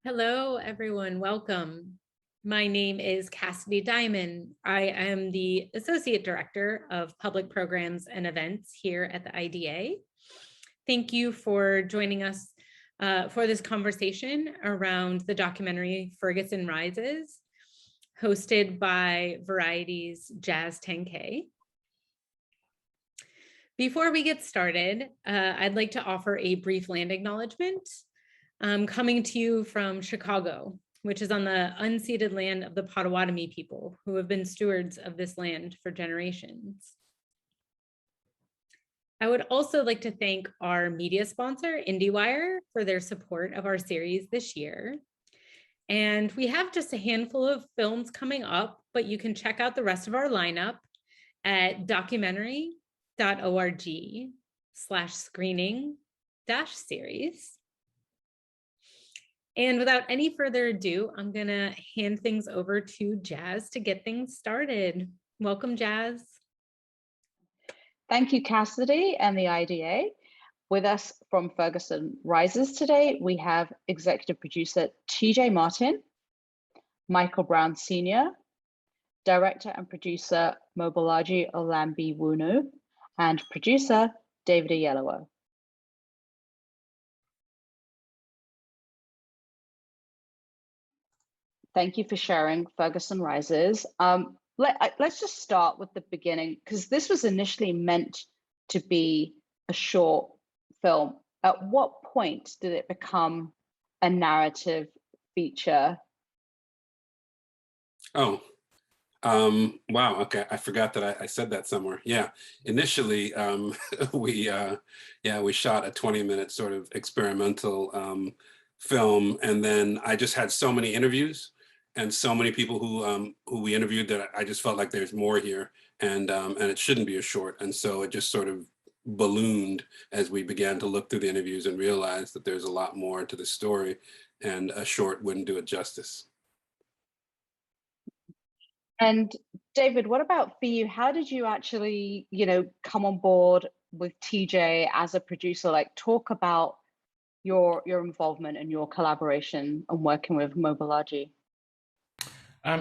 Hello, everyone. Welcome. My name is Cassidy Diamond. I am the Associate Director of Public Programs and Events here at the IDA. Thank you for joining us for this conversation around the documentary Ferguson Rises, hosted by Variety's Jazz Tangcay. Before we get started, I'd like to offer a brief land acknowledgement. Coming to you from Chicago, which is on the unceded land of the Potawatomi people, who have been stewards of this land for generations. I would also like to thank our media sponsor, IndieWire, for their support of our series this year. And we have just a handful of films coming up, but you can check out the rest of our lineup at documentary.org/screening-series. And without any further ado, I'm going to hand things over to Jazz to get things started. Welcome, Jazz. Thank you, Cassidy and the IDA. With us from Ferguson Rises today, we have executive producer TJ Martin, Michael Brown Sr., director and producer Mobolaji Olambiwonnu, and producer David Oyelowo. Thank you for sharing Ferguson Rises. Let's just start with the beginning, because this was initially meant to be a short film. At what point did it become a narrative feature? Oh, wow. Okay, I forgot that I said that somewhere. Yeah, initially we shot a 20-minute sort of experimental film, and then I just had so many interviews and so many people who we interviewed that I just felt like there's more here, and it shouldn't be a short, and so it just sort of ballooned as we began to look through the interviews and realized that there's a lot more to the story, and a short wouldn't do it justice. And David, what about for you? How did you actually, come on board with TJ as a producer? Like, talk about your involvement and your collaboration and working with Mobolaji.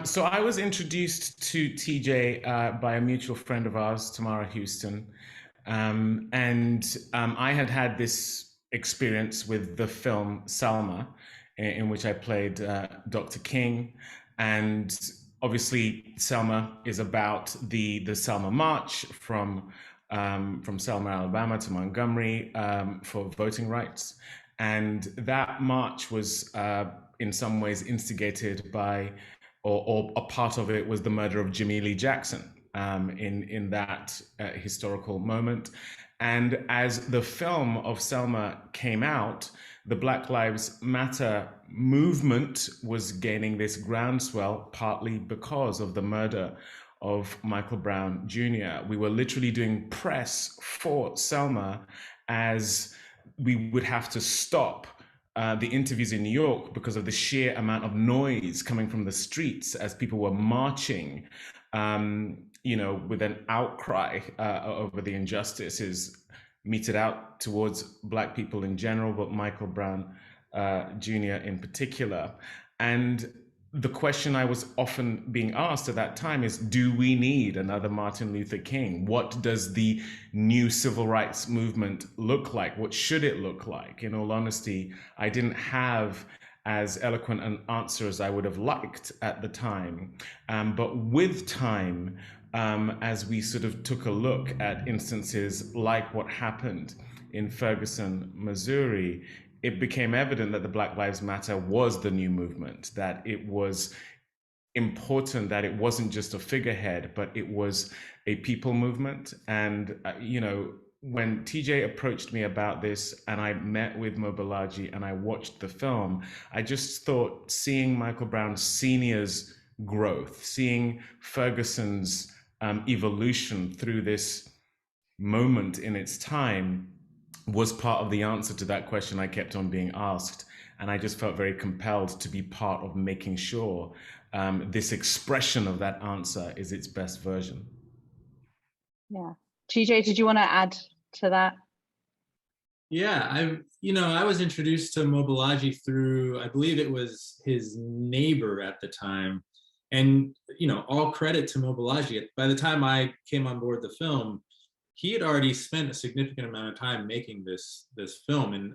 So I was introduced to TJ by a mutual friend of ours, Tamara Houston. I had had this experience with the film Selma, in which I played Dr. King. And obviously, Selma is about the Selma March from Selma, Alabama to Montgomery for voting rights. And that march was in some ways instigated by, or a part of it was the murder of Jimmy Lee Jackson in that historical moment. And as the film of Selma came out, the Black Lives Matter movement was gaining this groundswell, partly because of the murder of Michael Brown Jr. We were literally doing press for Selma as we would have to stop the interviews in New York because of the sheer amount of noise coming from the streets as people were marching, with an outcry over the injustices meted out towards Black people in general, but Michael Brown Jr. in particular. And the question I was often being asked at that time is, do we need another Martin Luther King? What does the new civil rights movement look like? What should it look like? In all honesty, I didn't have as eloquent an answer as I would have liked at the time. But with time, as we sort of took a look at instances like what happened in Ferguson, Missouri, it became evident that the Black Lives Matter was the new movement, that it was important that it wasn't just a figurehead, but it was a people movement. And, when TJ approached me about this and I met with Mobolaji and I watched the film, I just thought seeing Michael Brown Sr.'s growth, seeing Ferguson's evolution through this moment in its time was part of the answer to that question I kept on being asked. And I just felt very compelled to be part of making sure this expression of that answer is its best version. Yeah. TJ, did you want to add to that? Yeah, I was introduced to Mobolaji through, I believe it was his neighbor at the time. And, all credit to Mobolaji. By the time I came on board the film, he had already spent a significant amount of time making this film. And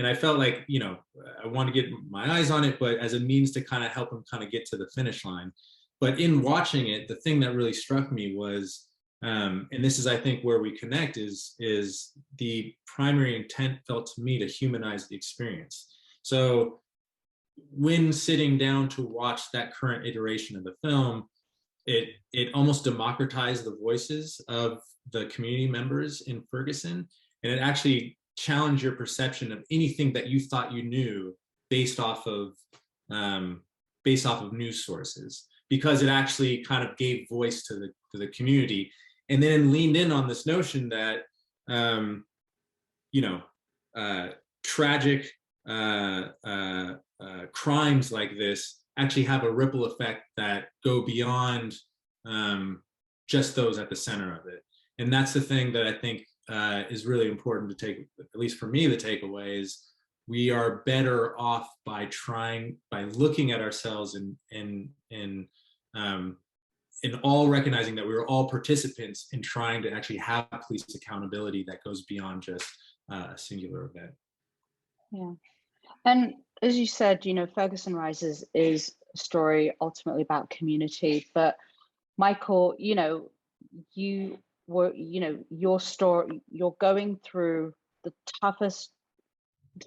I felt like, I want to get my eyes on it, but as a means to kind of help him kind of get to the finish line. But in watching it, the thing that really struck me was, and this is, I think, where we connect, is the primary intent felt to me to humanize the experience. So when sitting down to watch that current iteration of the film, it almost democratized the voices of the community members in Ferguson, and it actually challenged your perception of anything that you thought you knew based off of news sources, because it actually kind of gave voice to the community. And then leaned in on this notion that, tragic crimes like this actually have a ripple effect that go beyond just those at the center of it. And that's the thing that I think is really important to take, at least for me, the takeaway is we are better off by looking at ourselves and all recognizing that we were all participants in trying to actually have police accountability that goes beyond just a singular event. Yeah. And as you said, Ferguson Rises is a story ultimately about community. But Michael, you were, your story, you're going through the toughest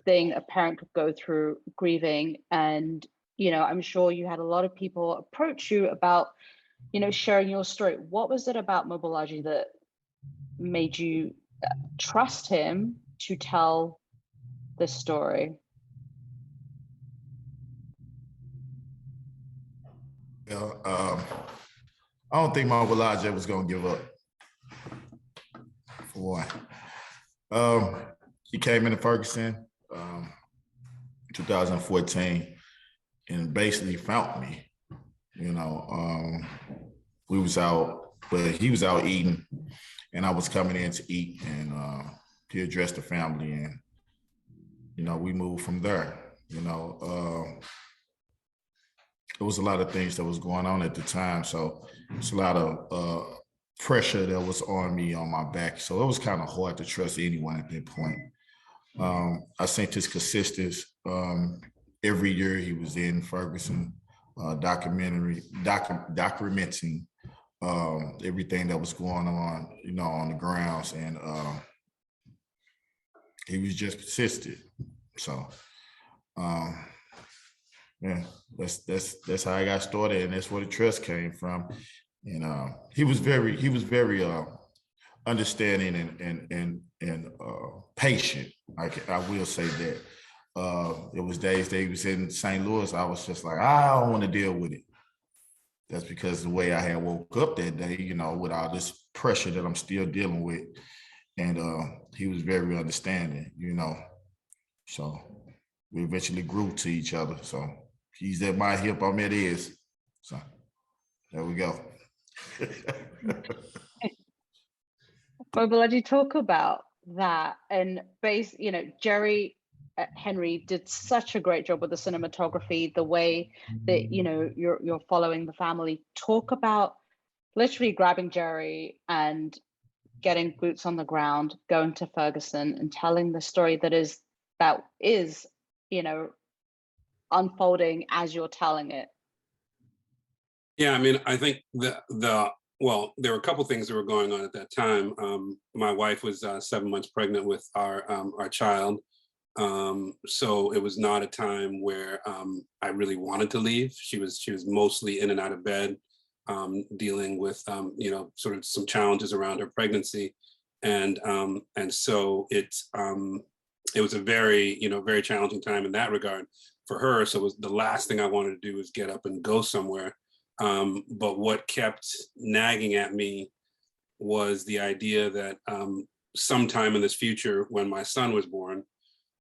thing a parent could go through, grieving. And, I'm sure you had a lot of people approach you about, sharing your story. What was it about Mobolaji that made you trust him to tell this story? I don't think Mobolaji was going to give up. For one, he came into Ferguson 2014 and basically found me. We was out, but he was out eating, and I was coming in to eat, and he addressed the family, and we moved from there. There was a lot of things that was going on at the time, so it's a lot of pressure that was on me, on my back. So it was kind of hard to trust anyone at that point. I seen his consistency. Every year he was in Ferguson, documenting everything that was going on, on the grounds, and he was just persistent. So, yeah, that's how I got started, and that's where the trust came from. And he was very understanding and patient. I will say that. It was days that he was in St. Louis, I was just like, I don't want to deal with it. That's because the way I had woke up that day, with all this pressure that I'm still dealing with. And he was very understanding, So we eventually grew to each other. So he's at my hip, I'm at his. So there we go. Mobolaji, talk about that. And Jerry Henry did such a great job with the cinematography, the way that you're following the family. Talk about literally grabbing Jerry and getting boots on the ground, going to Ferguson and telling the story that is unfolding as you're telling it. Yeah, I mean, I think well, there were a couple things that were going on at that time. My wife was 7 months pregnant with our child. So it was not a time where I really wanted to leave. She was mostly in and out of bed, dealing with sort of some challenges around her pregnancy, and so it was a very very challenging time in that regard for her. So it was the last thing I wanted to do was get up and go somewhere. But what kept nagging at me was the idea that sometime in this future, when my son was born,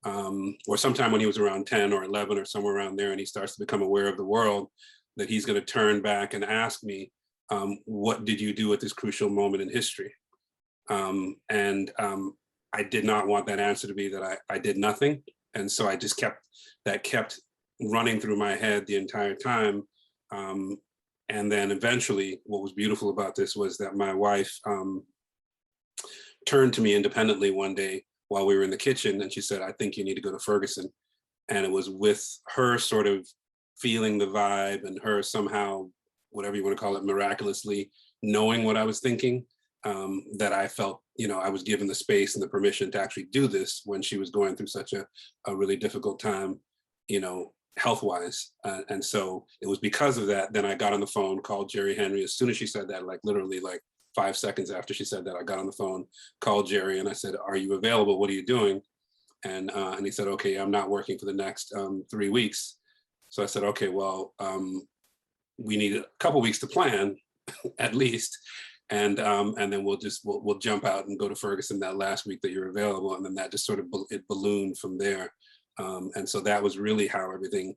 or sometime when he was around 10 or 11 or somewhere around there, and he starts to become aware of the world, that he's going to turn back and ask me, what did you do at this crucial moment in history? And I did not want that answer to be that I did nothing. And so I just kept running through my head the entire time. And then eventually, what was beautiful about this was that my wife turned to me independently one day while we were in the kitchen, and she said, "I think you need to go to Ferguson." And it was with her sort of feeling the vibe and her somehow, whatever you want to call it, miraculously knowing what I was thinking, that I felt, I was given the space and the permission to actually do this when she was going through such a really difficult time, health-wise. And so it was because of that, then I got on the phone, called Jerry Henry. As soon as she said that, like literally like 5 seconds after she said that, I got on the phone, called Jerry, and I said, "Are you available? What are you doing?" And he said, "Okay, I'm not working for the next 3 weeks." So I said, "Okay, well, we need a couple weeks to plan, at least, and then we'll jump out and go to Ferguson that last week that you're available." And then that just sort of it ballooned from there. And so that was really how everything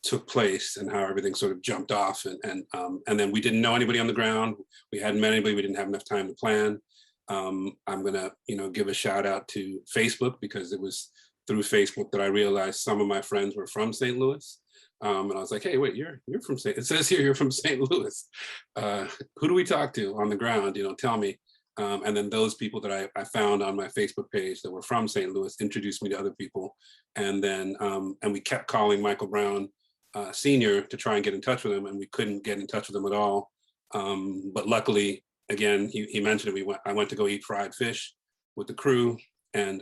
took place and how everything sort of jumped off. And then we didn't know anybody on the ground. We hadn't met anybody. We didn't have enough time to plan. I'm gonna, give a shout out to Facebook, because it was through Facebook that I realized some of my friends were from St. Louis. And I was like, "Hey, wait, you're from St. It says here you're from St. Louis. Who do we talk to on the ground? Tell me." And then those people that I found on my Facebook page that were from St. Louis introduced me to other people. And then, and we kept calling Michael Brown Sr. to try and get in touch with him, and we couldn't get in touch with him at all. But luckily, again, he mentioned it. I went to go eat fried fish with the crew, and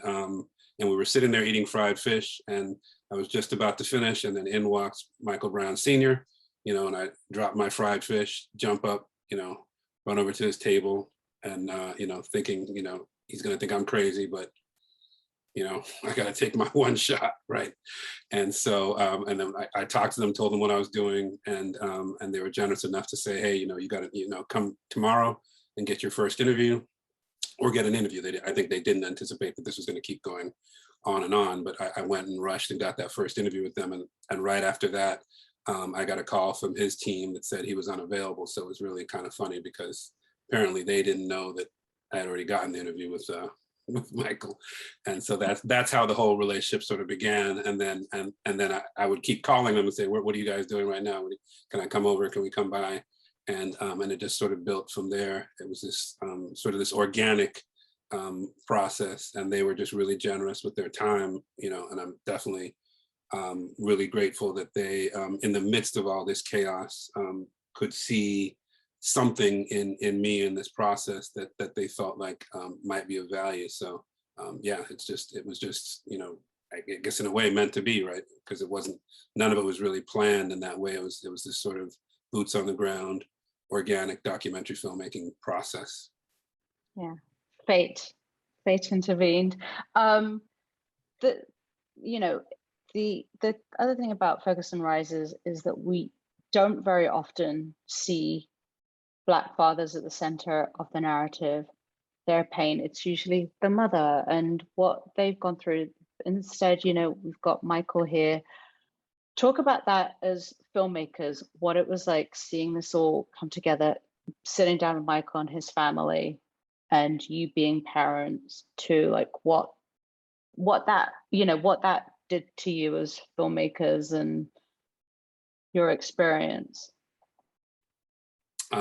we were sitting there eating fried fish, and I was just about to finish, and then in walks Michael Brown Sr., and I dropped my fried fish, jump up, run over to his table, and, thinking, he's going to think I'm crazy, but, I got to take my one shot, right? And so, and then I talked to them, told them what I was doing, and they were generous enough to say, "Hey, you got to, come tomorrow and get your first interview, or get an interview." I think they didn't anticipate that this was going to keep going on and on, but I went and rushed and got that first interview with them. And right after that, I got a call from his team that said he was unavailable. So it was really kind of funny, because apparently they didn't know that I had already gotten the interview with Michael. And so that's how the whole relationship sort of began. And then I would keep calling them and say, what are you guys doing right now? Can I come over? Can we come by? And it just sort of built from there. It was this sort of this organic process, and they were just really generous with their time, and I'm definitely really grateful that they, in the midst of all this chaos, could see something in me in this process that they felt like might be of value. So yeah, it was just, I guess in a way meant to be, right? Because none of it was really planned in that way. It was this sort of boots on the ground, organic documentary filmmaking process. Yeah, fate intervened. The other thing about Ferguson Rises is that we don't very often see Black fathers at the center of the narrative, their pain. It's usually the mother and what they've gone through. Instead, we've got Michael here. Talk about that as filmmakers, what it was like seeing this all come together, sitting down with Michael and his family, and you being parents, to like what that did to you as filmmakers and your experience.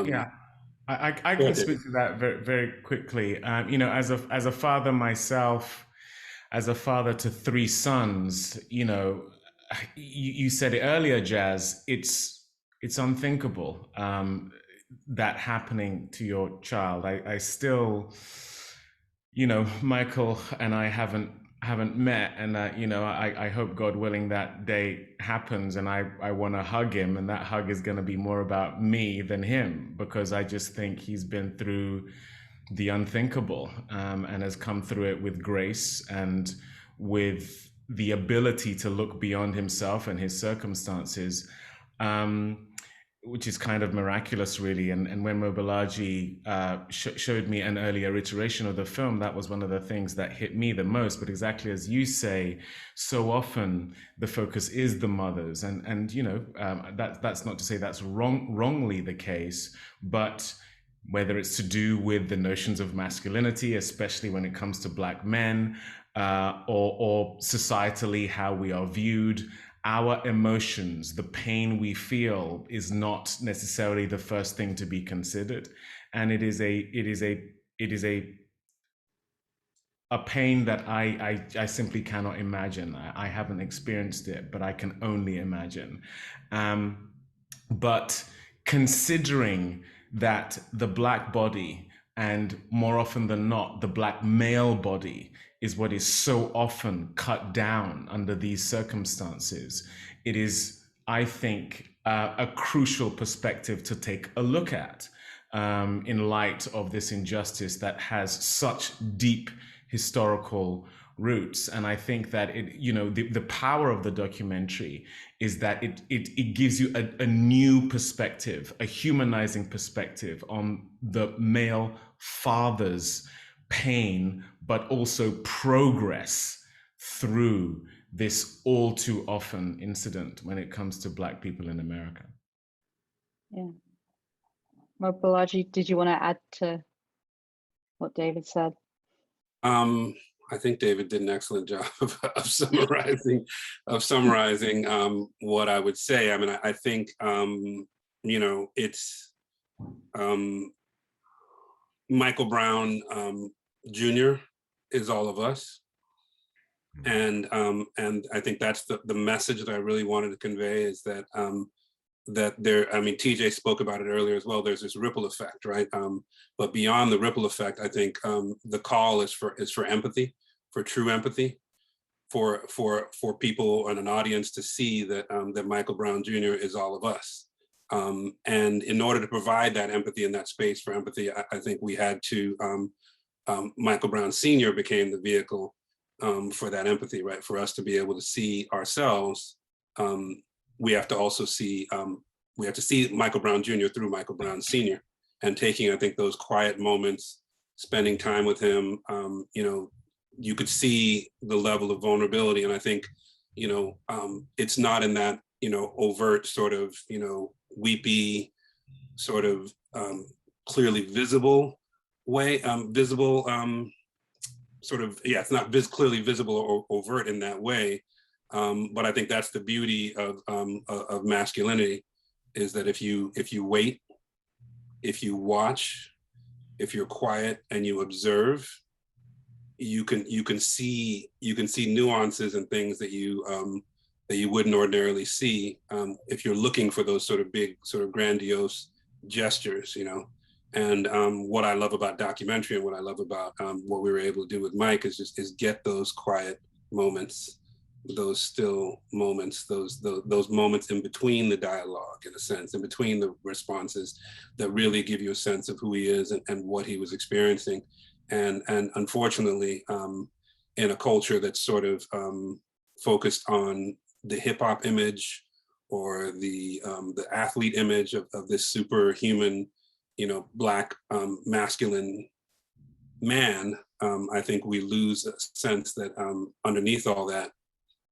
Yeah, I can speak to that very, very quickly. As a father myself, as a father to 3 sons, you said it earlier, Jazz. It's unthinkable that happening to your child. I still, Michael and I haven't met, and I hope, God willing, that day happens, and I want to hug him, and that hug is going to be more about me than him, because I just think he's been through the unthinkable, and has come through it with grace and with the ability to look beyond himself and his circumstances, which is kind of miraculous, really. And when Mobolaji showed me an earlier iteration of the film, that was one of the things that hit me the most. But exactly as you say, so often the focus is the mothers, and that's not to say that's wrongly the case, but whether it's to do with the notions of masculinity, especially when it comes to Black men, or societally how we are viewed. Our emotions, the pain we feel, is not necessarily the first thing to be considered, and it is a pain that I simply cannot imagine. I haven't experienced it, but I can only imagine. But considering that the Black body, and more often than not, the Black male body, is what is so often cut down under these circumstances, it is, I think, a crucial perspective to take a look at in light of this injustice that has such deep historical roots. And I think that the power of the documentary is that it gives you a new perspective, a humanizing perspective on the male father's pain, but also progress through this all too often incident when it comes to Black people in America. Yeah. Mobolaji, did you want to add to what David said? I think David did an excellent job of summarizing what I would say. I mean, I think it's Michael Brown Jr. is all of us, and I think that's the message that I really wanted to convey, is that that there, I mean, TJ spoke about it earlier as well, there's this ripple effect, right? But beyond the ripple effect, I think the call is for empathy, for true empathy, for people and an audience to see that that Michael Brown Jr. is all of us. And in order to provide that empathy and that space for empathy, I think we had to, Michael Brown Sr. became the vehicle for that empathy, right? For us to be able to see ourselves, we have to also see, Michael Brown Jr. through Michael Brown Sr. and taking, I think, those quiet moments, spending time with him, you could see the level of vulnerability. And I think, it's not in that, overt sort of, weepy, sort of clearly visible way, it's not clearly visible or overt in that way. But I think that's the beauty of masculinity, is that if you wait, if you watch, if you're quiet and you observe, you can see nuances and things that you wouldn't ordinarily see if you're looking for those sort of big, sort of grandiose gestures, And what I love about documentary and what I love about what we were able to do with Mike is get those quiet moments, those still moments, those moments in between the dialogue, in a sense, in between the responses, that really give you a sense of who he is and what he was experiencing. And unfortunately, in a culture that's sort of focused on the hip hop image or the athlete image of this superhuman, Black masculine man, I think we lose a sense that underneath all that,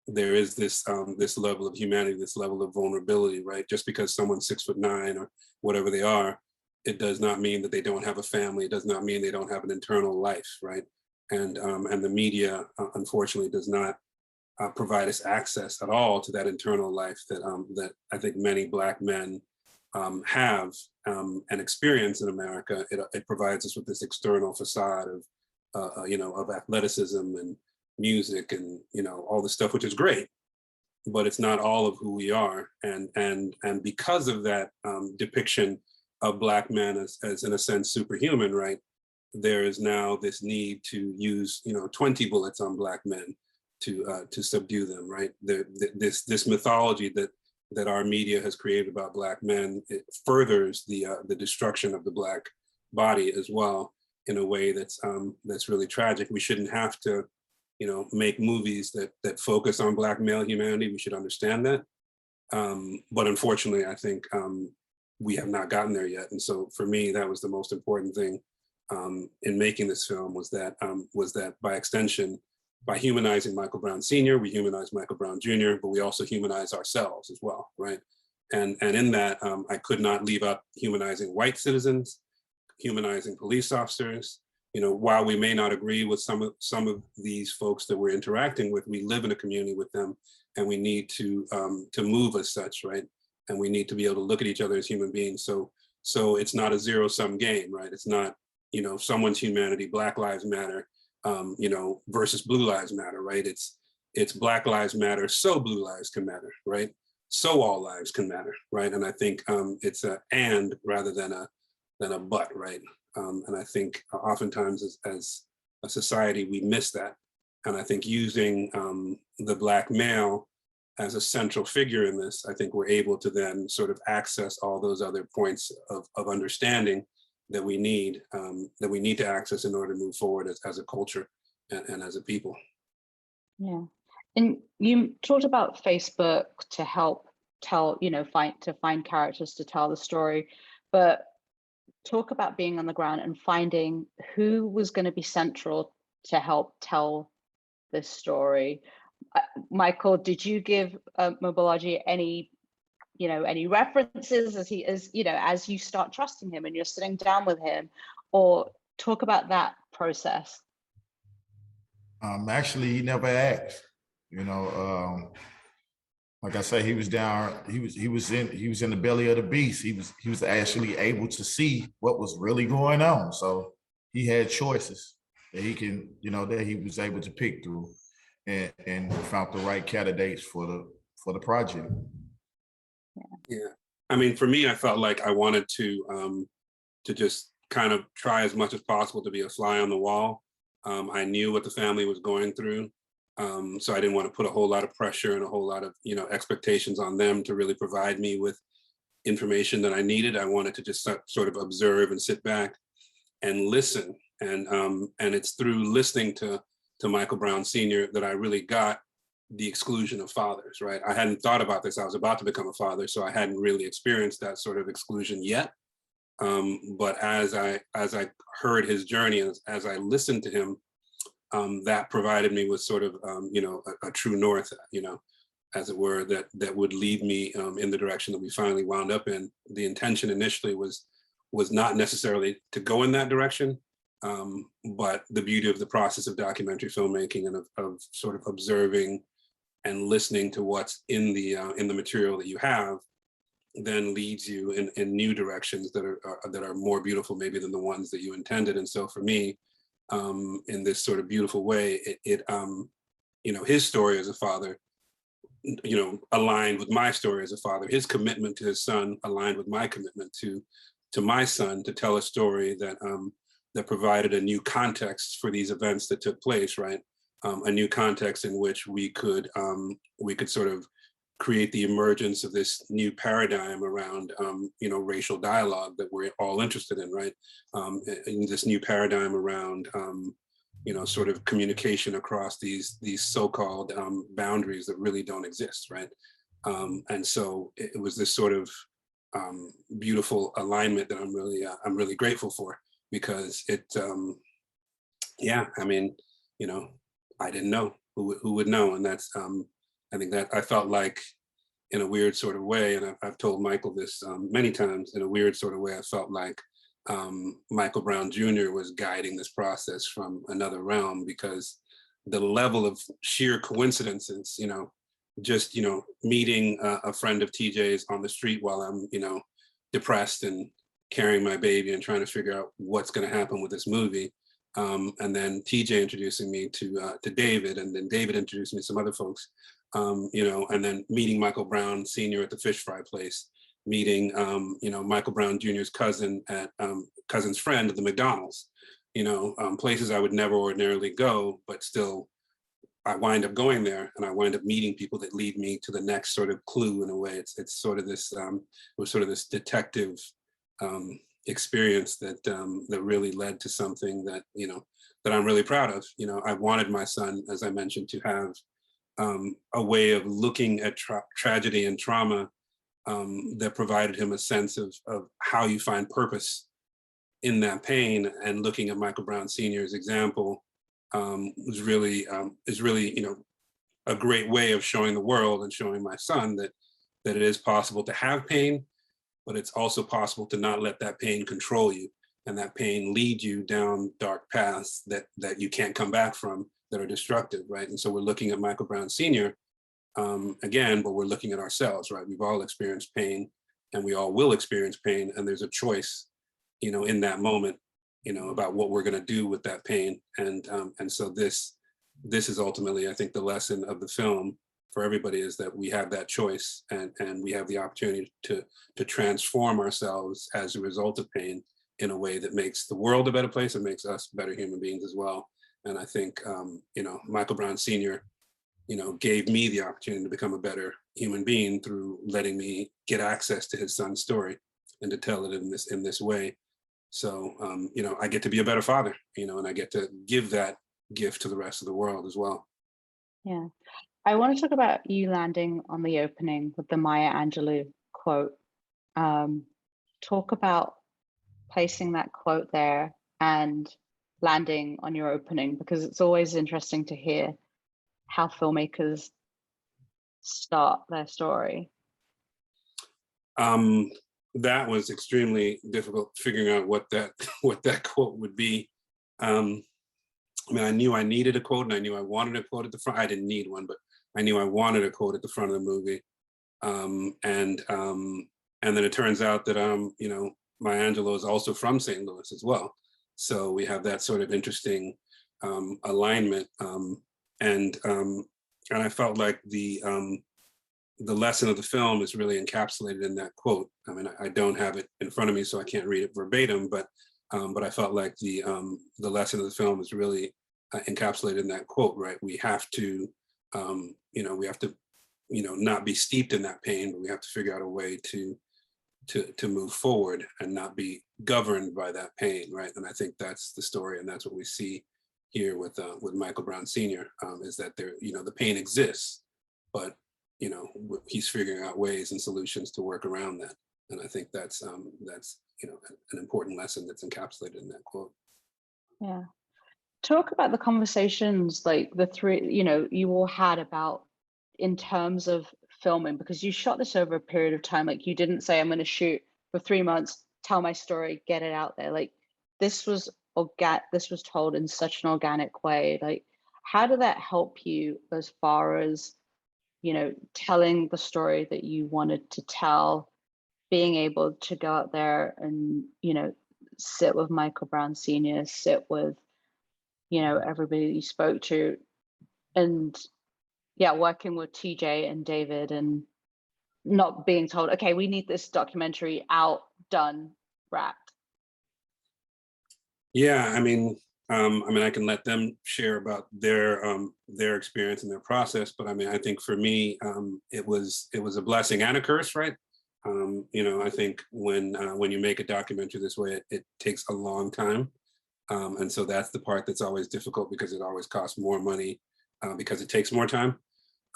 there is this this level of humanity, this level of vulnerability, right? Just because someone's 6'9" or whatever they are, it does not mean that they don't have a family. It does not mean they don't have an internal life, right? And the media, unfortunately, does not provide us access at all to that internal life that that I think many Black men have and experience in America. It provides us with this external facade of athleticism and music and all this stuff, which is great, but it's not all of who we are. And because of that depiction of Black men as in a sense superhuman, right? There is now this need to use 20 bullets on Black men to subdue them, right? This mythology that our media has created about Black men, it furthers the destruction of the Black body as well, in a way that's really tragic. We shouldn't have to make movies that focus on Black male humanity. We should understand that. But unfortunately, I think we have not gotten there yet. And so for me, that was the most important thing in making this film, was that by extension, by humanizing Michael Brown Sr., we humanize Michael Brown Jr., but we also humanize ourselves as well, right? And in that, I could not leave out humanizing white citizens. humanizing police officers. You know, while we may not agree with some of these folks that we're interacting with, we live in a community with them, and we need to move as such, right? And we need to be able to look at each other as human beings. So it's not a zero-sum game, right? It's not, you know, someone's humanity, Black Lives Matter, you know, versus Blue Lives Matter, right? It's Black Lives Matter, so Blue Lives can matter, right? So all lives can matter, right? And I think it's a and rather than a but, right? And I think oftentimes as a society, we miss that. And I think using the Black male as a central figure in this, I think we're able to then sort of access all those other points of understanding that we need to access in order to move forward as a culture and as a people. Yeah. And you talked about Facebook to help tell, you know, find characters to tell the story, but talk about being on the ground and finding who was going to be central to help tell this story. Michael, did you give Mobolaji any references as you start trusting him and you're sitting down with him, or talk about that process? Actually, he never asked. You know, like I said, he was down. He was in the belly of the beast. He was actually able to see what was really going on. So he had choices that he was able to pick through, and found the right candidates for the project. Yeah, I mean, for me, I felt like I wanted to just kind of try as much as possible to be a fly on the wall. I knew what the family was going through. So I didn't want to put a whole lot of pressure and a whole lot of, expectations on them to really provide me with information that I needed. I wanted to just sort of observe and sit back and listen. And it's through listening to Michael Brown Sr. that I really got the exclusion of fathers, right? I hadn't thought about this. I was about to become a father, so I hadn't really experienced that sort of exclusion yet. But as I heard his journey, as I listened to him, that provided me with sort of, a true north, as it were, that would lead me in the direction that we finally wound up in. The intention initially was not necessarily to go in that direction, but the beauty of the process of documentary filmmaking and of sort of observing and listening to what's in the material that you have, then leads you in new directions that are more beautiful maybe than the ones that you intended. And so for me, in this sort of beautiful way, his story as a father, aligned with my story as a father. His commitment to his son aligned with my commitment to my son, to tell a story that provided a new context for these events that took place, right? A new context in which we could sort of create the emergence of this new paradigm around, racial dialogue that we're all interested in, right? In this new paradigm around, sort of communication across these so-called boundaries that really don't exist, right? And so it was this sort of beautiful alignment that I'm really grateful for, because it, I didn't know who would know, and that's I think that I felt like, in a weird sort of way, and I've told Michael this many times, in a weird sort of way, I felt like Michael Brown Jr. was guiding this process from another realm, because the level of sheer coincidences, just, meeting a friend of TJ's on the street while I'm, depressed and carrying my baby and trying to figure out what's going to happen with this movie. And then TJ introducing me to David, and then David introduced me to some other folks, and then meeting Michael Brown Sr. at the fish fry place, meeting, Michael Brown Jr.'s cousin at cousin's friend at the McDonald's, places I would never ordinarily go, but still I wind up going there, and I wind up meeting people that lead me to the next sort of clue. In a way, it's sort of this, it was sort of this detective experience that really led to something that, that I'm really proud of. I wanted my son, as I mentioned, to have a way of looking at tragedy and trauma that provided him a sense of how you find purpose in that pain. And looking at Michael Brown Sr.'s example is really, a great way of showing the world and showing my son that it is possible to have pain, but it's also possible to not let that pain control you. and that pain lead you down dark paths that you can't come back from, that are destructive, right? And so we're looking at Michael Brown Sr. Again, but we're looking at ourselves, right? We've all experienced pain, and we all will experience pain, and there's a choice, in that moment, about what we're going to do with that pain. And so this is ultimately, I think, the lesson of the film for everybody, is that we have that choice, and we have the opportunity to transform ourselves as a result of pain in a way that makes the world a better place and makes us better human beings as well. And I think, Michael Brown Sr., gave me the opportunity to become a better human being through letting me get access to his son's story and to tell it in this way. So, I get to be a better father, and I get to give that gift to the rest of the world as well. Yeah. I want to talk about you landing on the opening with the Maya Angelou quote. Talk about placing that quote there and landing on your opening, because it's always interesting to hear how filmmakers start their story. That was extremely difficult, figuring out what that quote would be. I knew I needed a quote, and I knew I wanted a quote at the front. I didn't need one, but I knew I wanted a quote at the front of the movie. And then it turns out that Maya Angelou is also from St. Louis as well. So we have that sort of interesting alignment. And I felt like the lesson of the film is really encapsulated in that quote. I don't have it in front of me, so I can't read it verbatim, but I felt like the lesson of the film is really encapsulated in that quote, right? We have to, not be steeped in that pain, but we have to figure out a way to move forward and not be governed by that pain, right? And I think that's the story, and that's what we see here with Michael Brown Sr. Is that the pain exists, but he's figuring out ways and solutions to work around that. And I think that's an important lesson that's encapsulated in that quote. Yeah. Talk about the conversations, like the three, you all had about, in terms of filming, because you shot this over a period of time. Like, you didn't say, I'm going to shoot for 3 months, tell my story, get it out there. Like, this was told in such an organic way. Like, how did that help you as far as, telling the story that you wanted to tell, being able to go out there and, sit with Michael Brown Sr., sit with, everybody that you spoke to, and working with TJ and David, and not being told, okay, we need this documentary out, done, wrapped? Yeah, I can let them share about their experience and their process, but I think for me, it was a blessing and a curse, right? I think when you make a documentary this way, it takes a long time, and so that's the part that's always difficult, because it always costs more money, because it takes more time.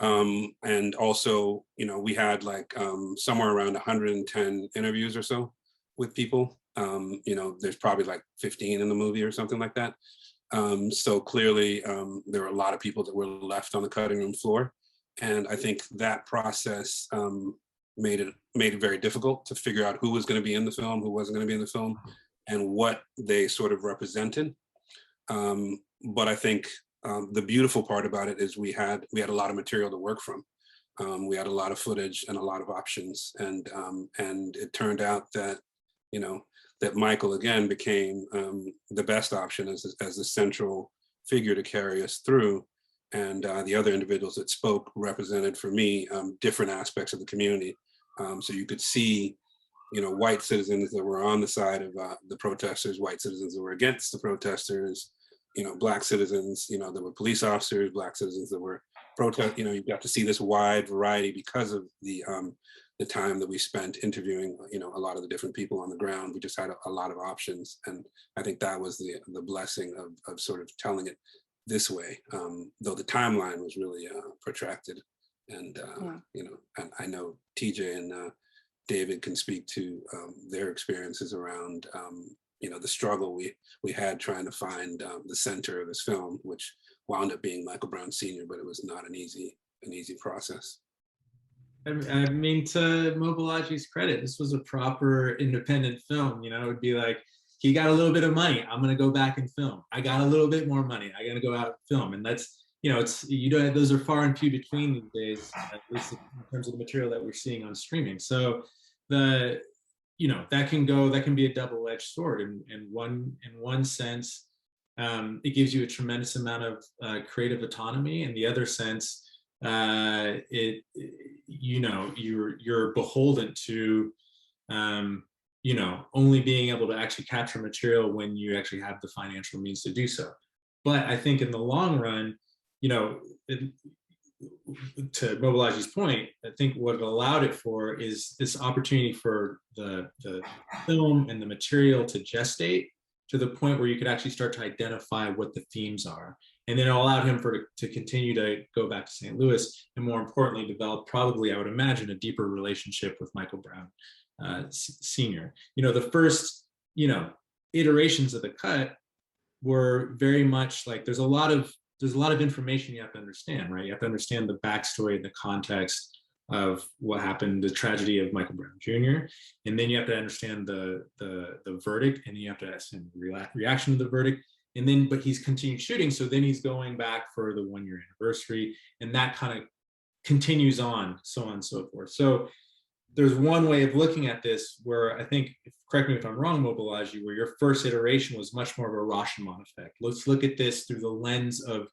And also, we had somewhere around 110 interviews or so with people. There's probably 15 in the movie or something like that. So clearly, there were a lot of people that were left on the cutting room floor. And I think that process made it very difficult to figure out who was going to be in the film, who wasn't going to be in the film, and what they sort of represented. But I think the beautiful part about it is we had a lot of material to work from. We had a lot of footage and a lot of options, and it turned out that that Michael again became the best option as the central figure to carry us through, and the other individuals that spoke represented for me different aspects of the community. So you could see, white citizens that were on the side of the protesters, white citizens that were against the protesters, Black citizens, there were police officers, Black citizens that were protest. You got to see this wide variety because of the time that we spent interviewing, a lot of the different people on the ground. We just had a lot of options, and I think that was the blessing of sort of telling it this way, though the timeline was really protracted. And and I know TJ and David can speak to their experiences around the struggle we had trying to find the center of this film, which wound up being Michael Brown Sr., but it was not an easy process. To Mobolaji's credit, this was a proper independent film. It would be like he got a little bit of money. I'm going to go back and film. I got a little bit more money. I got to go out and film. And that's, those are far and few between these days, at least in terms of the material that we're seeing on streaming. So that can be a double-edged sword. In one sense, it gives you a tremendous amount of creative autonomy. In the other sense, you're beholden to, only being able to actually capture material when you actually have the financial means to do so. But I think in the long run, to Mobolaji's point, I think what it allowed it for is this opportunity for the film and the material to gestate to the point where you could actually start to identify what the themes are. And then it allowed him to continue to go back to St. Louis, and more importantly, develop probably, I would imagine, a deeper relationship with Michael Brown Sr. The first, iterations of the cut were very much like, there's a lot of information you have to understand, right? You have to understand the backstory and the context of what happened, the tragedy of Michael Brown Jr. And then you have to understand the verdict, and then you have to understand the reaction to the verdict. And then, but he's continued shooting. So then he's going back for the 1-year anniversary, and that kind of continues on, so on and so forth. So there's one way of looking at this where I think, correct me if I'm wrong, Mobolaji, where your first iteration was much more of a Rashomon effect. Let's look at this through the lens of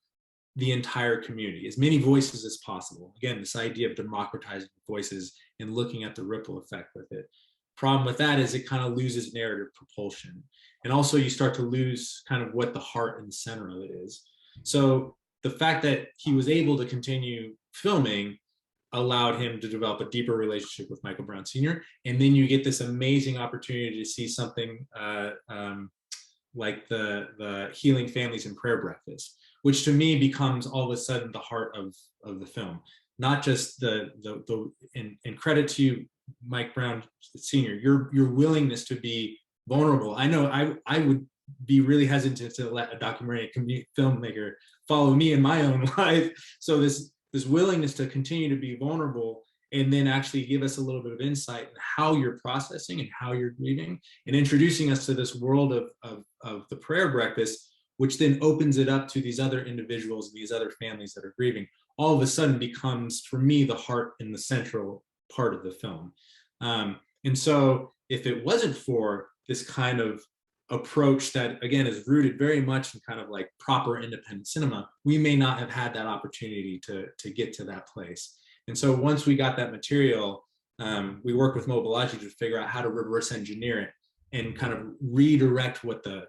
the entire community, as many voices as possible. Again, this idea of democratizing voices and looking at the ripple effect with it. Problem with that is it kind of loses narrative propulsion. And also you start to lose kind of what the heart and center of it is. So the fact that he was able to continue filming allowed him to develop a deeper relationship with Michael Brown Sr. And then you get this amazing opportunity to see something like the Healing Families and Prayer Breakfast, which to me becomes all of a sudden the heart of the film. Not just and credit to you, Mike Brown Sr., your willingness to be vulnerable. I know I would be really hesitant to let a documentary filmmaker follow me in my own life. So this willingness to continue to be vulnerable and then actually give us a little bit of insight in how you're processing and how you're grieving, and introducing us to this world of the prayer breakfast, which then opens it up to these other individuals, these other families that are grieving, all of a sudden becomes, for me, the heart and the central part of the film. And so if it wasn't for this kind of approach that, again, is rooted very much in kind of like proper independent cinema, we may not have had that opportunity to get to that place. And so once we got that material, we worked with Mobolaji to figure out how to reverse engineer it and kind of redirect what the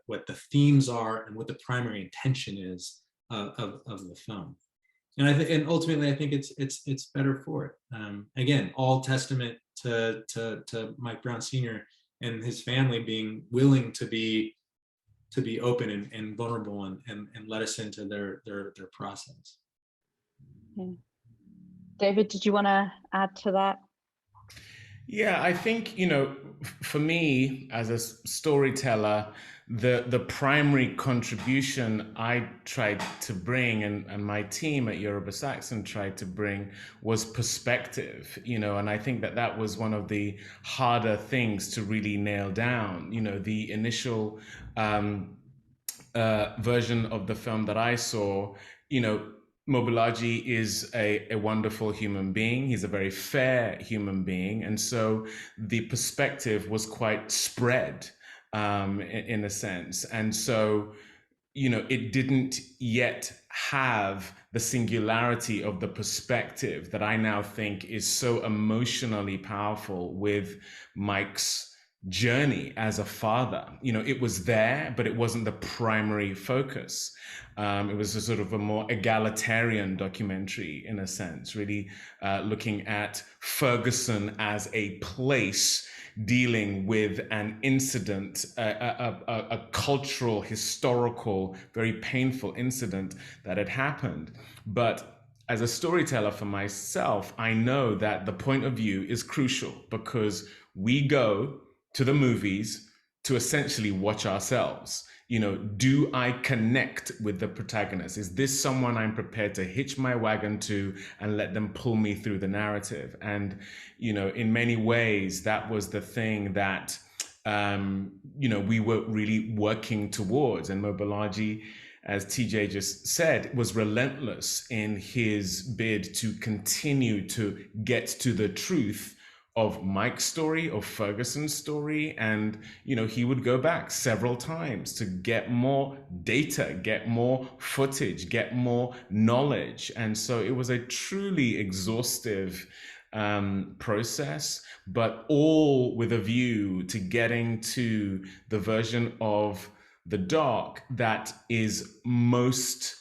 themes are and what the primary intention is of the film. And ultimately, I think it's better for it. Again, all testament to Mike Brown Sr. and his family being willing to be open and vulnerable and let us into their process. Yeah. David, did you want to add to that? Yeah, I think, for me as a storyteller, the primary contribution I tried to bring and my team at Yoruba Saxon tried to bring was perspective, and I think that was one of the harder things to really nail down. The initial version of the film that I saw, Mobolaji is a wonderful human being. He's a very fair human being. And so the perspective was quite spread in a sense. And so, it didn't yet have the singularity of the perspective that I now think is so emotionally powerful with Mike's journey as a father. It was there, but it wasn't the primary focus. It was a sort of a more egalitarian documentary in a sense, really looking at Ferguson as a place dealing with an incident, a cultural, historical, very painful incident that had happened. But as a storyteller for myself, I know that the point of view is crucial because we go to the movies to essentially watch ourselves. Do I connect with the protagonist? Is this someone I'm prepared to hitch my wagon to and let them pull me through the narrative? And, in many ways, that was the thing that we were really working towards. And Mobolaji, as TJ just said, was relentless in his bid to continue to get to the truth of Mike's story, of Ferguson's story. And, he would go back several times to get more data, get more footage, get more knowledge. And so it was a truly exhaustive process, but all with a view to getting to the version of the doc that is most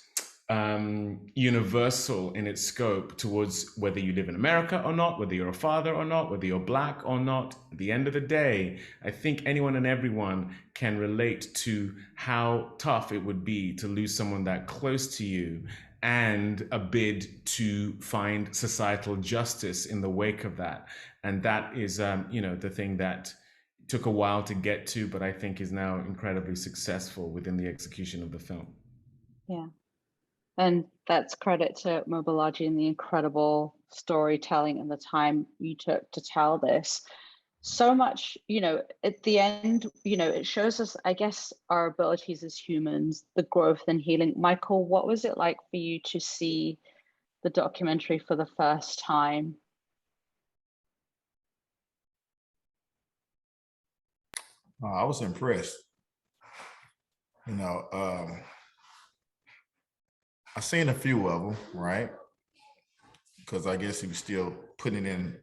universal in its scope towards whether you live in America or not, whether you're a father or not, whether you're Black or not. At the end of the day, I think anyone and everyone can relate to how tough it would be to lose someone that close to you, and a bid to find societal justice in the wake of that. And that is, the thing that took a while to get to, but I think is now incredibly successful within the execution of the film. Yeah. And that's credit to Mobolaji and the incredible storytelling and the time you took to tell this. So much, at the end, it shows us, I guess, our abilities as humans, the growth and healing. Michael, what was it like for you to see the documentary for the first time? I was impressed. I seen a few of them, right? Because I guess he was still putting in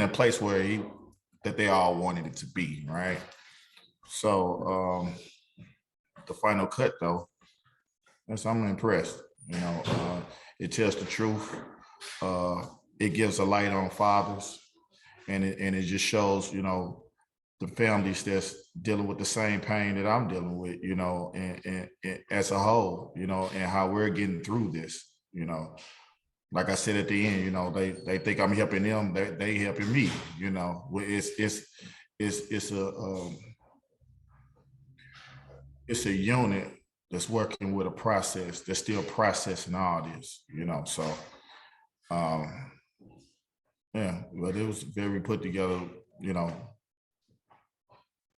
a place where that they all wanted it to be, right? So the final cut, though, I'm impressed. It tells the truth. It gives a light on fathers, and it just shows, the families that's dealing with the same pain that I'm dealing with, and as a whole, and how we're getting through this, Like I said at the end, they think I'm helping them, they helping me, it's a unit that's working with a process that's still processing all this, so yeah, but it was very put together,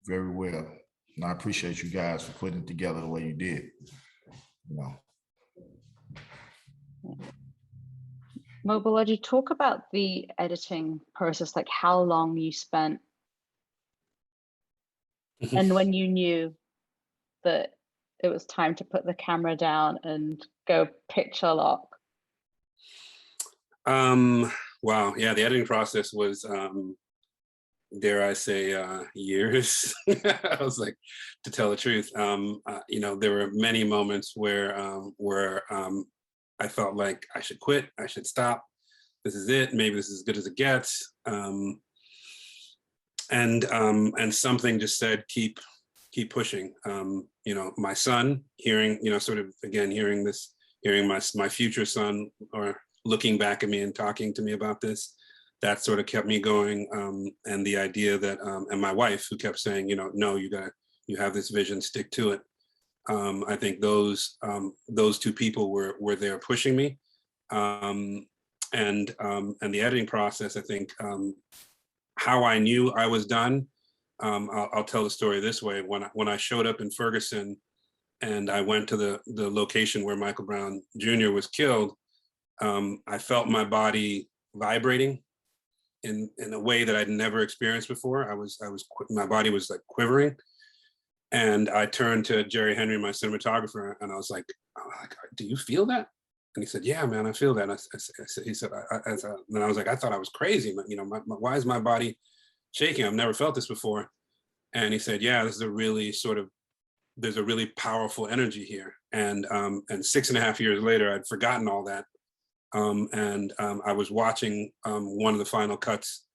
very well. And I appreciate you guys for putting it together the way you did. Mobolaji, talk about the editing process, like how long you spent and when you knew that it was time to put the camera down and go picture lock. Wow, yeah, the editing process was dare I say, years. I was like, to tell the truth, there were many moments where I felt like I should quit, I should stop. This is it. Maybe this is as good as it gets. And something just said, keep pushing. My son, hearing my future son, or looking back at me and talking to me about this, that sort of kept me going. And the idea that, and my wife, who kept saying, no, you have this vision, stick to it. I think those two people were there pushing me. And the editing process, I think, how I knew I was done, I'll tell the story this way. When I showed up in Ferguson and I went to the location where Michael Brown Jr. was killed, I felt my body vibrating in a way that I'd never experienced before. My body was like quivering. And I turned to Jerry Henry, my cinematographer, and I was like, do you feel that? And he said, yeah, man, I feel that. And he said, and I was like, I thought I was crazy. Why is my body shaking? I've never felt this before. And he said, yeah, there's a really powerful energy here. And 6.5 years later, I'd forgotten all that. I was watching one of the final cuts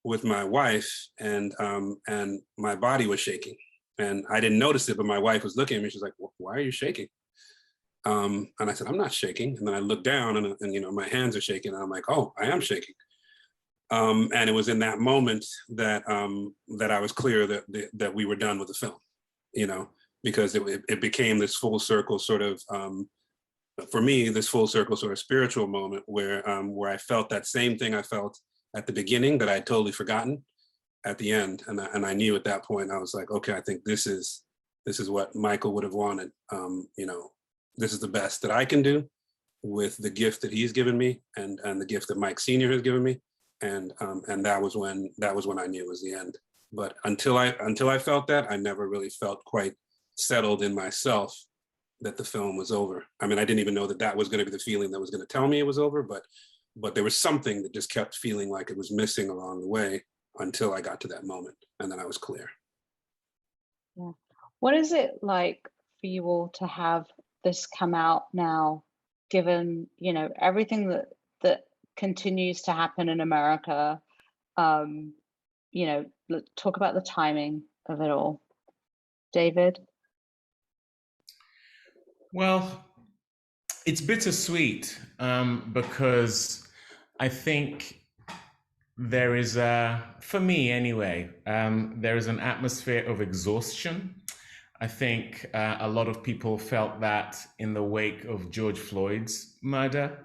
with my wife, and my body was shaking. And I didn't notice it, but my wife was looking at me. She's like, why are you shaking? And I said, I'm not shaking. And then I looked down and my hands are shaking. And I'm like, oh, I am shaking. And it was in that moment that I was clear that we were done with the film, because it became this full circle sort of, for me, this full circle sort of spiritual moment where I felt that same thing I felt at the beginning that I had totally forgotten. at the end. And I knew at that point, I was like, okay, I think this is what Michael would have wanted. You know, this is the best that I can do with the gift that he's given me and the gift that Mike Sr. has given me. And that was when I knew it was the end. But until I felt that, I never really felt quite settled in myself that the film was over. I mean, I didn't even know that was going to be the feeling that was going to tell me it was over, but there was something that just kept feeling like it was missing along the way until I got to that moment, and then I was clear. Yeah. What is it like for you all to have this come out now, given, you know, everything that continues to happen in America? You know, let's talk about the timing of it all. David? Well, it's bittersweet because I think there is for me anyway, there is an atmosphere of exhaustion. I think a lot of people felt that in the wake of George Floyd's murder,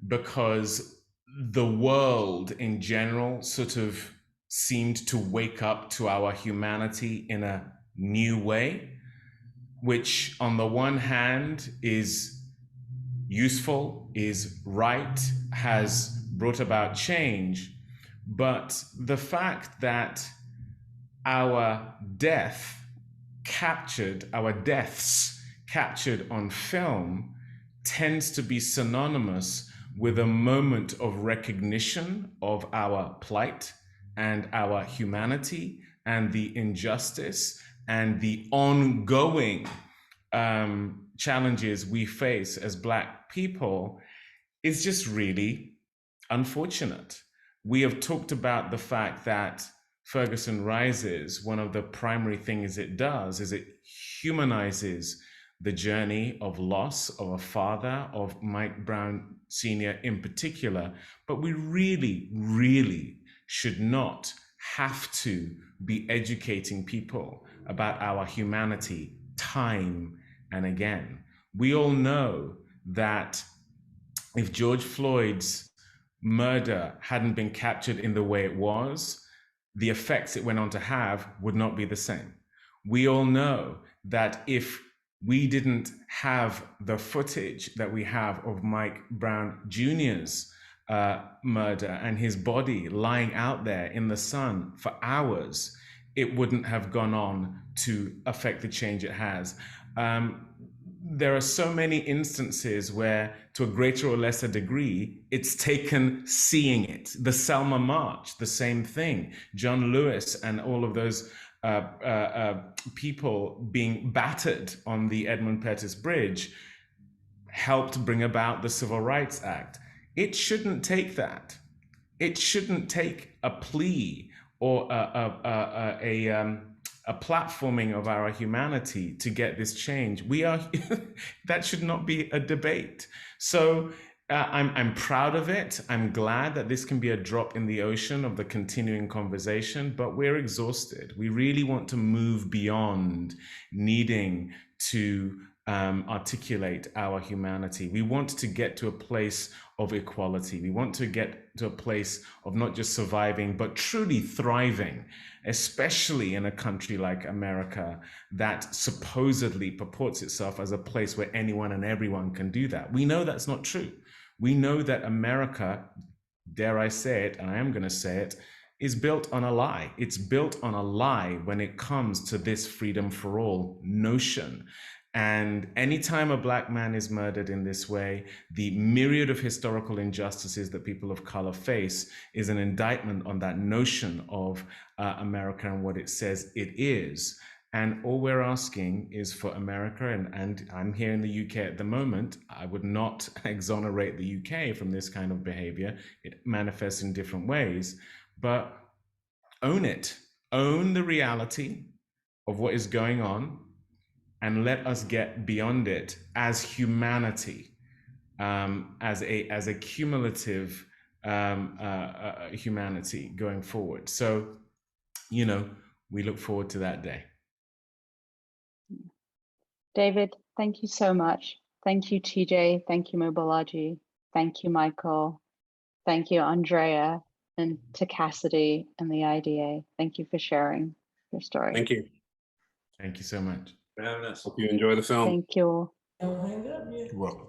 because the world in general sort of seemed to wake up to our humanity in a new way, which on the one hand is useful, is right, has brought about change. But the fact that our deaths captured on film tends to be synonymous with a moment of recognition of our plight and our humanity and the injustice and the ongoing challenges we face as Black people is just really unfortunate. We have talked about the fact that Ferguson Rises, one of the primary things it does is it humanizes the journey of loss of a father, of Mike Brown Sr. in particular, but we really, really should not have to be educating people about our humanity time and again. We all know that if George Floyd's murder hadn't been captured in the way it was, the effects it went on to have would not be the same. We all know that if we didn't have the footage that we have of Mike Brown Jr.'s murder and his body lying out there in the sun for hours, it wouldn't have gone on to affect the change it has. There are so many instances where, to a greater or lesser degree, it's taken seeing it. The Selma March, the same thing. John Lewis and all of those people being battered on the Edmund Pettus Bridge helped bring about the Civil Rights Act. It shouldn't take that. It shouldn't take a plea or a platforming of our humanity to get this change. That should not be a debate. So I'm proud of it. I'm glad that this can be a drop in the ocean of the continuing conversation, but we're exhausted. We really want to move beyond needing to articulate our humanity. We want to get to a place of equality. We want to get to a place of not just surviving, but truly thriving, especially in a country like America that supposedly purports itself as a place where anyone and everyone can do that. We know that's not true. We know that America, dare I say it, and I am going to say it, is built on a lie. It's built on a lie when it comes to this freedom for all notion. And anytime a Black man is murdered in this way, the myriad of historical injustices that people of color face is an indictment on that notion of America and what it says it is. And all we're asking is for America, and I'm here in the UK at the moment, I would not exonerate the UK from this kind of behavior. It manifests in different ways, but own it. Own the reality of what is going on, and let us get beyond it as humanity, as a cumulative humanity going forward. So, you know, we look forward to that day. David, thank you so much. Thank you, TJ. Thank you, Mobolaji. Thank you, Michael. Thank you, Andrea and to Cassidy and the IDA. Thank you for sharing your story. Thank you. Thank you so much. For having us. Hope you enjoy the film. Thank you all. You're welcome.